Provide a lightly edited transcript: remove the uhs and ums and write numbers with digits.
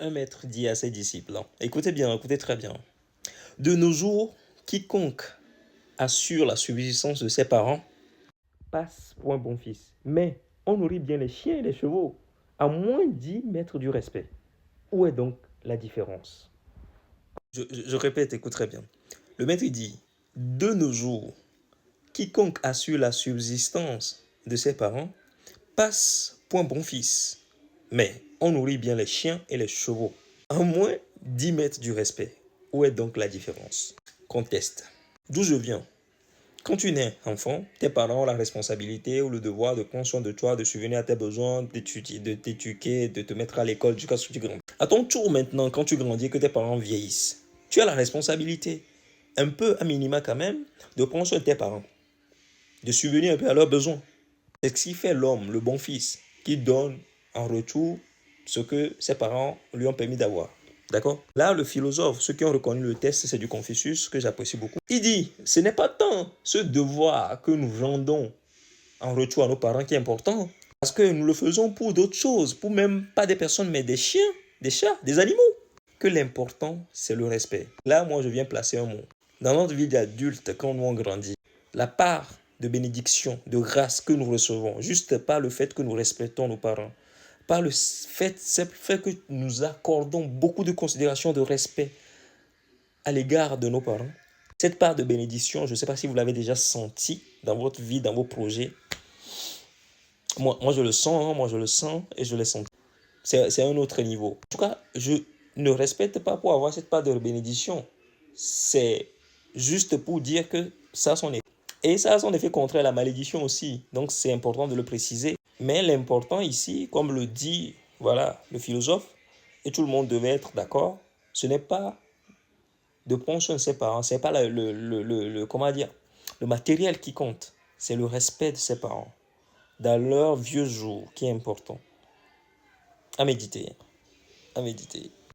Un maître dit à ses disciples, écoutez bien, écoutez très bien. De nos jours, quiconque assure la subsistance de ses parents passe pour un bon fils. Mais on nourrit bien les chiens et les chevaux, à moins d'y mettre du respect. Où est donc la différence? Je répète, écoute très bien. Le maître dit, de nos jours, quiconque assure la subsistance de ses parents passe pour un bon fils. Mais on nourrit bien les chiens et les chevaux, à moins d'y mettre du respect. Où est donc la différence? Conteste. D'où je viens? Quand tu nais enfant, tes parents ont la responsabilité ou le devoir de prendre soin de toi, de subvenir à tes besoins, de t'éduquer, de te mettre à l'école jusqu'à ce que tu grandis. À ton tour maintenant, quand tu grandis et que tes parents vieillissent, tu as la responsabilité, un peu à minima quand même, de prendre soin de tes parents, de subvenir un peu à leurs besoins. C'est ce qui fait l'homme, le bon fils, qui donne en retour ce que ses parents lui ont permis d'avoir. D'accord? Là, le philosophe, ceux qui ont reconnu le texte, c'est du Confucius, que j'apprécie beaucoup. Il dit, ce n'est pas tant ce devoir que nous rendons en retour à nos parents qui est important, parce que nous le faisons pour d'autres choses, pour même pas des personnes, mais des chiens, des chats, des animaux. Que l'important, c'est le respect. Là, moi, je viens placer un mot. Dans notre vie d'adulte, quand nous on grandit, la part de bénédiction, de grâce que nous recevons, juste par le fait que nous respectons nos parents, par le fait que nous accordons beaucoup de considération, de respect à l'égard de nos parents. Cette part de bénédiction, je ne sais pas si vous l'avez déjà senti dans votre vie, dans vos projets. Moi je le sens, moi je le sens et je l'ai senti. C'est un autre niveau. En tout cas, je ne respecte pas pour avoir cette part de bénédiction. C'est juste pour dire que ça a son effet. Et ça a son effet contraire à la malédiction aussi. Donc c'est important de le préciser. Mais l'important ici, comme le dit voilà, le philosophe, et tout le monde devait être d'accord, ce n'est pas de prendre soin de ses parents, ce n'est pas comment dire, le matériel qui compte, c'est le respect de ses parents dans leur vieux jour qui est important. À méditer, à méditer.